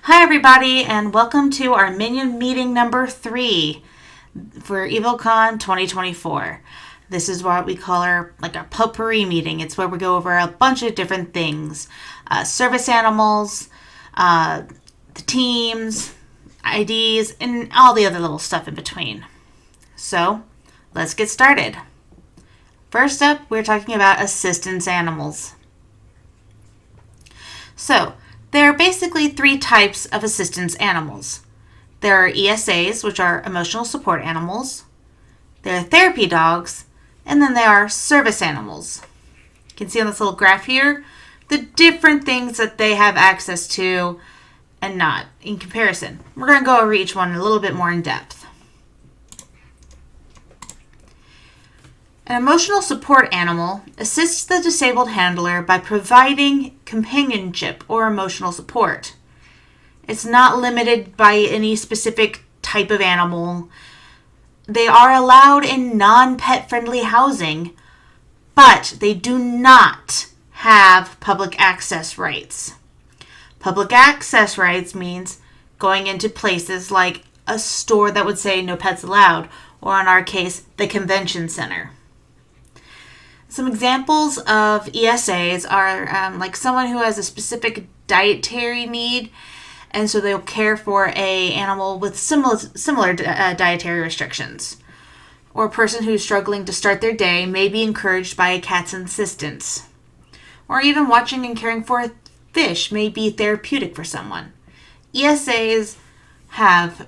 Hi everybody and welcome to our Minion meeting number 3 for EvilCon 2024. This is what we call our potpourri meeting. It's where we go over a bunch of different things. Service animals, the teams, IDs, and all the other little stuff in between. So, let's get started. First up, we're talking about assistance animals. So, there are basically 3 types of assistance animals. There are ESAs, which are emotional support animals. There are therapy dogs, and then there are service animals. You can see on this little graph here the different things that they have access to and not in comparison. We're going to go over each one a little bit more in depth. An emotional support animal assists the disabled handler by providing companionship or emotional support. It's not limited by any specific type of animal. They are allowed in non-pet friendly housing, but they do not have public access rights. Public access rights means going into places like a store that would say no pets allowed, or in our case, the convention center. Some examples of ESAs are like someone who has a specific dietary need, and so they'll care for an animal with similar dietary restrictions. Or a person who's struggling to start their day may be encouraged by a cat's insistence. Or even watching and caring for a fish may be therapeutic for someone. ESAs have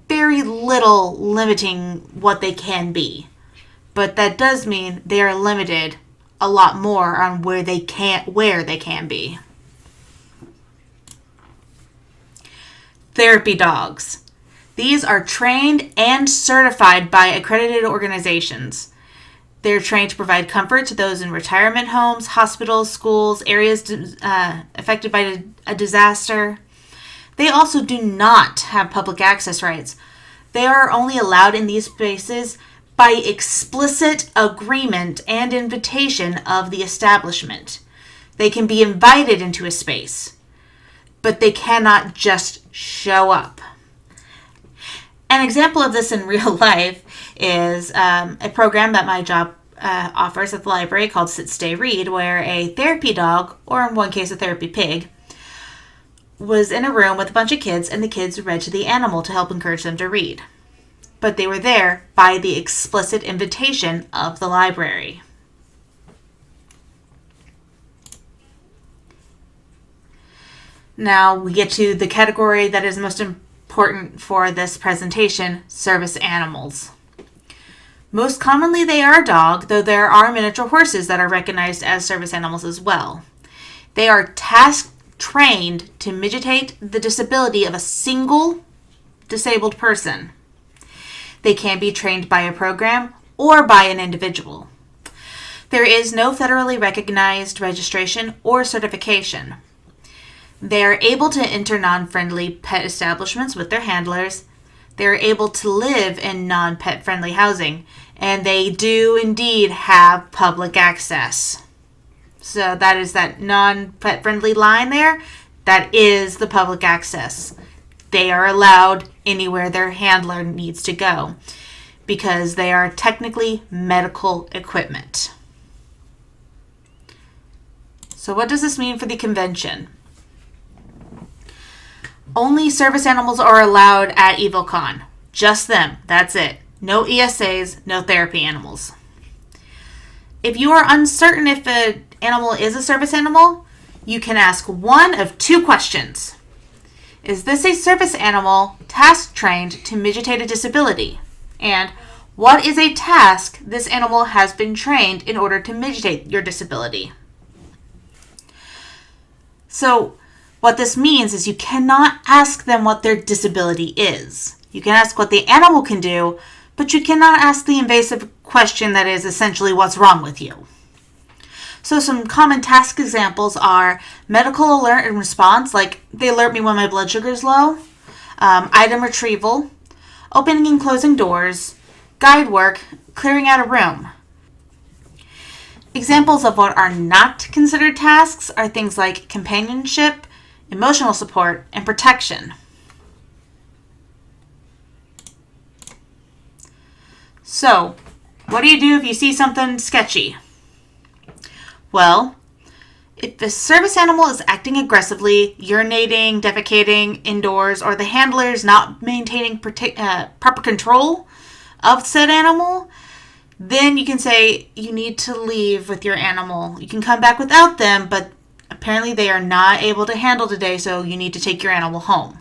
very little limiting what they can be. But that does mean they are limited a lot more on where they can be. Therapy dogs. These are trained and certified by accredited organizations. They're trained to provide comfort to those in retirement homes, hospitals, schools, areas affected by a disaster. They also do not have public access rights. They are only allowed in these spaces by explicit agreement and invitation of the establishment. They can be invited into a space, but they cannot just show up. An example of this in real life is a program that my job offers at the library called Sit, Stay, Read, where a therapy dog, or in one case a therapy pig, was in a room with a bunch of kids, and the kids read to the animal to help encourage them to read. But they were there by the explicit invitation of the library. Now we get to the category that is most important for this presentation, service animals. Most commonly they are a dog, though there are miniature horses that are recognized as service animals as well. They are task-trained to mitigate the disability of a single disabled person. They can be trained by a program or by an individual. There is no federally recognized registration or certification. They are able to enter non-friendly pet establishments with their handlers. They are able to live in non-pet friendly housing, and they do indeed have public access. So that is that non-pet friendly line there. That is the public access. They are allowed anywhere their handler needs to go because they are technically medical equipment. So what does this mean for the convention? Only service animals are allowed at EvilCon. Just them. That's it. No ESAs, no therapy animals. If you are uncertain if an animal is a service animal, you can ask one of 2 questions. Is this a service animal task trained to mitigate a disability? And what is a task this animal has been trained in order to mitigate your disability? So what this means is you cannot ask them what their disability is. You can ask what the animal can do, but you cannot ask the invasive question that is essentially what's wrong with you. So some common task examples are medical alert and response, like they alert me when my blood sugar is low, item retrieval, opening and closing doors, guide work, clearing out a room. Examples of what are not considered tasks are things like companionship, emotional support, and protection. So, what do you do if you see something sketchy? Well, if the service animal is acting aggressively, urinating, defecating indoors, or the handler is not maintaining proper control of said animal, then you can say you need to leave with your animal. You can come back without them, but apparently they are not able to handle today, so you need to take your animal home.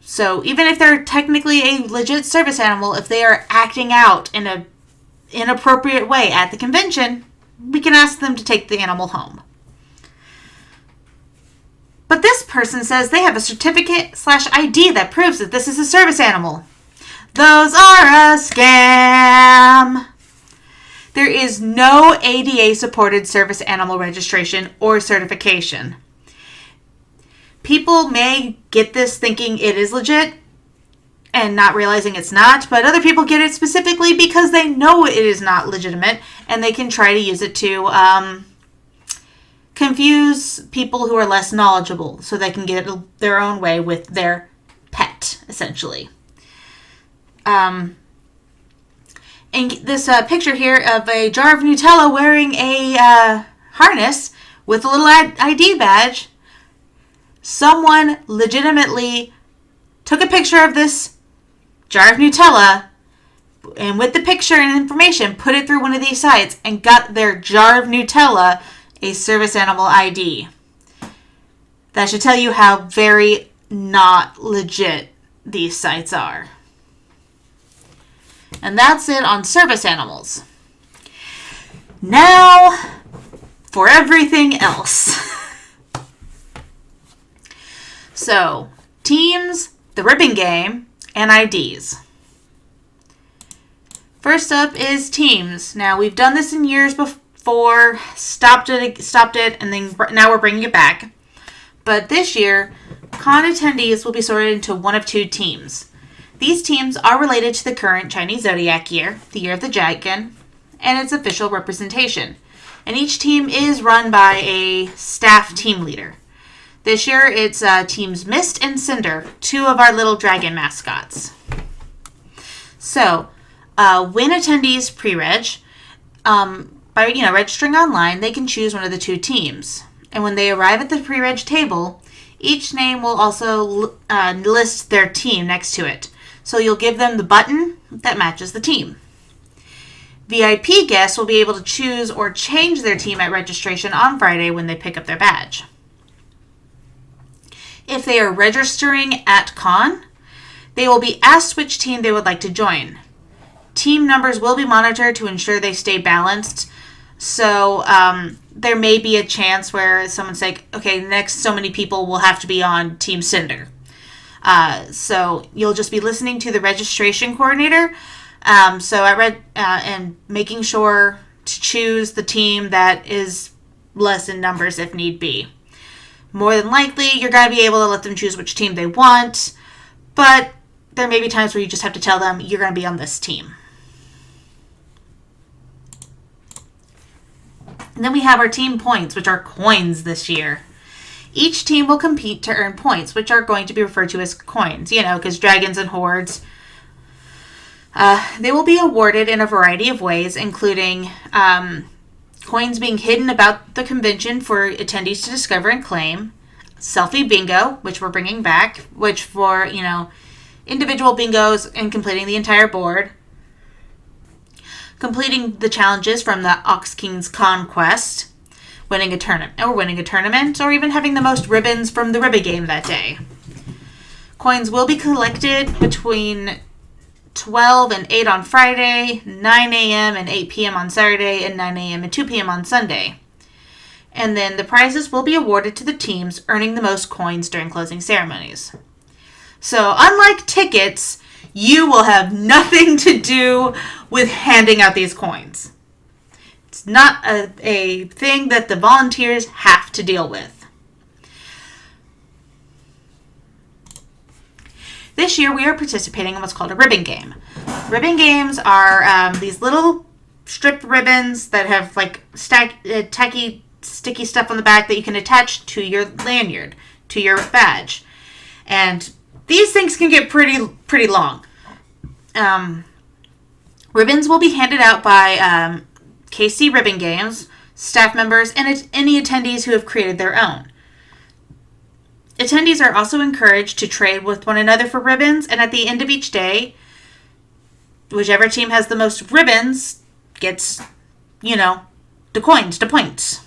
So even if they're technically a legit service animal, if they are acting out in an inappropriate way at the convention, we can ask them to take the animal home. But this person says they have a certificate/ID that proves that this is a service animal. Those are a scam. There is no ADA-supported service animal registration or certification. People may get this thinking it is legit and not realizing it's not, but other people get it specifically because they know it is not legitimate and they can try to use it to confuse people who are less knowledgeable so they can get their own way with their pet, essentially. And this picture here of a jar of Nutella wearing a harness with a little ID badge. Someone legitimately took a picture of this jar of Nutella and with the picture and information put it through one of these sites and got their jar of Nutella a service animal ID. That should tell you how very not legit these sites are. And that's it on service animals. Now for everything else. So, teams, the ribbon game, and IDs. First up is teams. Now, we've done this in years before, stopped it, and then now we're bringing it back. But this year, con attendees will be sorted into one of two teams. These teams are related to the current Chinese zodiac year, the year of the dragon, and its official representation. And each team is run by a staff team leader. This year, it's teams Mist and Cinder, two of our little dragon mascots. So, when attendees pre-reg, by registering online, they can choose one of the two teams. And when they arrive at the pre-reg table, each name will also list their team next to it. So you'll give them the button that matches the team. VIP guests will be able to choose or change their team at registration on Friday when they pick up their badge. If they are registering at con, they will be asked which team they would like to join. Team numbers will be monitored to ensure they stay balanced. So there may be a chance where someone's like, okay, next so many people will have to be on Team Cinder. So you'll just be listening to the registration coordinator. And making sure to choose the team that is less in numbers if need be. More than likely, you're going to be able to let them choose which team they want, but there may be times where you just have to tell them you're going to be on this team. And then we have our team points, which are coins this year. Each team will compete to earn points, which are going to be referred to as coins, because dragons and hordes. They will be awarded in a variety of ways, including coins being hidden about the convention for attendees to discover and claim, selfie bingo, which we're bringing back, which for, individual bingos and completing the entire board, completing the challenges from the Ox King's Conquest, winning a tournament, or even having the most ribbons from the ribbon game that day. Coins will be collected between 12 and 8 on Friday, 9 a.m. and 8 p.m. on Saturday, and 9 a.m. and 2 p.m. on Sunday. And then the prizes will be awarded to the teams earning the most coins during closing ceremonies. So, unlike tickets, you will have nothing to do with handing out these coins. It's not a thing that the volunteers have to deal with. This year, we are participating in what's called a ribbon game. Ribbon games are these little stripped ribbons that have tacky sticky stuff on the back that you can attach to your lanyard, to your badge. And these things can get pretty long. Ribbons will be handed out by KC Ribbon Games, staff members, and any attendees who have created their own. Attendees are also encouraged to trade with one another for ribbons, and at the end of each day, whichever team has the most ribbons gets, the coins, the points.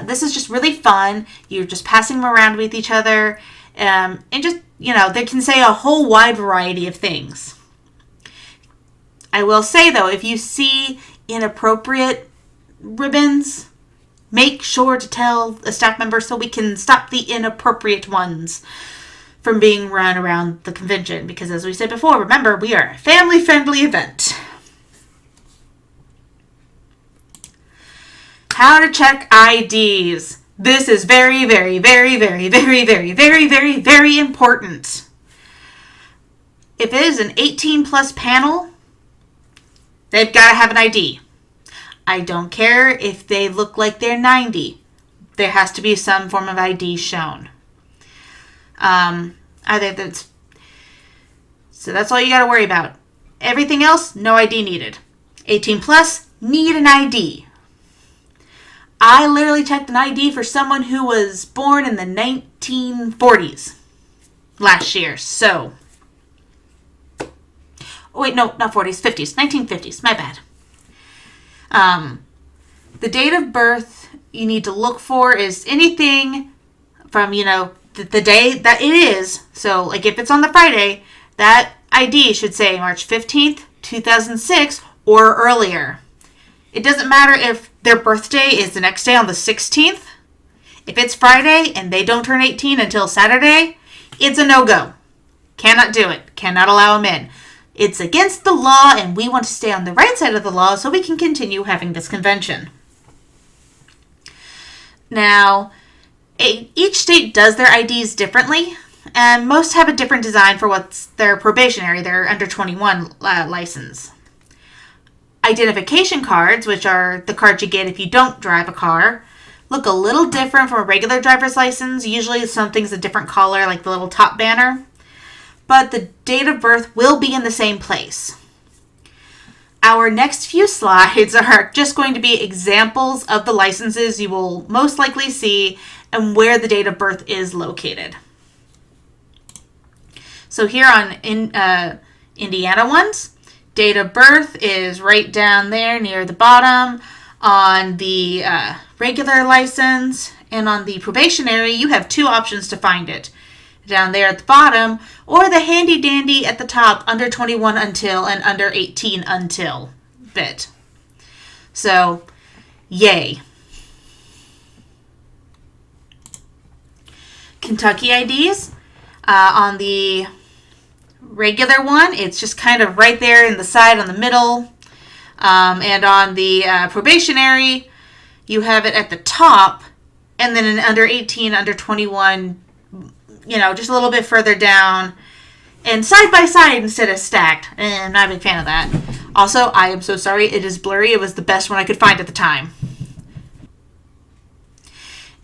This is just really fun. You're just passing them around with each other, and just, they can say a whole wide variety of things. I will say, though, if you see inappropriate ribbons, make sure to tell a staff member so we can stop the inappropriate ones from being run around the convention. Because as we said before, remember, we are a family-friendly event. How to check IDs. This is very, very, very, very, very, very, very, very, very important. If it is an 18-plus panel, they've got to have an ID. I don't care if they look like they're 90. There has to be some form of ID shown. So that's all you got to worry about. Everything else, no ID needed. 18 plus, need an ID. I literally checked an ID for someone who was born in the 1940s last year. So, wait, no, not 40s, 50s, 1950s. My bad. The date of birth you need to look for is anything from, the day that it is. So, like, if it's on the Friday, that ID should say March 15th, 2006, or earlier. It doesn't matter if their birthday is the next day on the 16th. If it's Friday and they don't turn 18 until Saturday, it's a no-go. Cannot do it. Cannot allow them in. It's against the law, and we want to stay on the right side of the law so we can continue having this convention. Now, each state does their IDs differently, and most have a different design for what's their probationary, their under 21 license. Identification cards, which are the cards you get if you don't drive a car, look a little different from a regular driver's license. Usually something's a different color, like the little top banner. But the date of birth will be in the same place. Our next few slides are just going to be examples of the licenses you will most likely see and where the date of birth is located. So here on Indiana ones, date of birth is right down there near the bottom. On the regular license and on the probationary, you have two options to find it. Down there at the bottom, or the handy dandy at the top, under 21 until and under 18 until bit. So, yay. Kentucky IDs. On the regular one, it's just kind of right there in the side on the middle. And on the probationary, you have it at the top, and then in under 18, under 21, just a little bit further down, and side by side instead of stacked. And I'm not a big fan of that. Also, I am so sorry, it is blurry. It was the best one I could find at the time.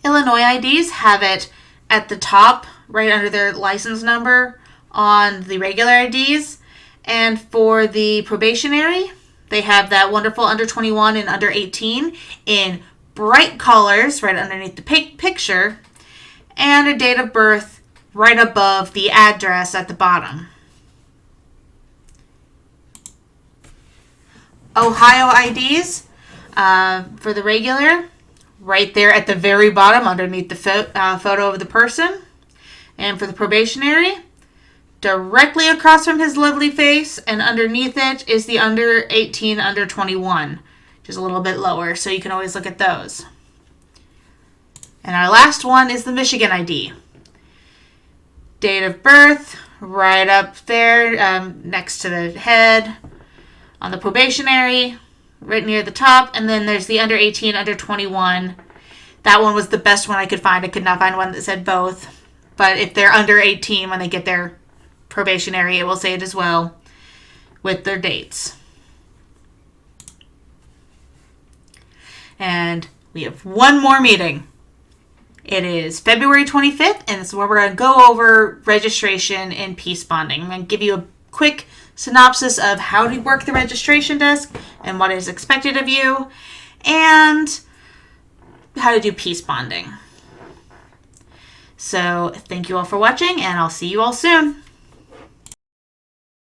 Illinois IDs have it at the top, right under their license number on the regular IDs. And for the probationary, they have that wonderful under 21 and under 18 in bright colors right underneath the picture, and a date of birth right above the address at the bottom. Ohio IDs, for the regular, right there at the very bottom underneath the photo of the person. And for the probationary, directly across from his lovely face, and underneath it is the under 18, under 21, which is a little bit lower, so you can always look at those. And our last one is the Michigan ID. Date of birth, right up there, next to the head. On the probationary, right near the top, and then there's the under 18, under 21. That one was the best one I could find. I could not find one that said both. But if they're under 18, when they get their probationary, it will say it as well with their dates. And we have one more meeting. It is February 25th, and it's where we're going to go over registration and peace bonding. I'm going to give you a quick synopsis of how to work the registration desk and what is expected of you, and how to do peace bonding. So thank you all for watching, and I'll see you all soon.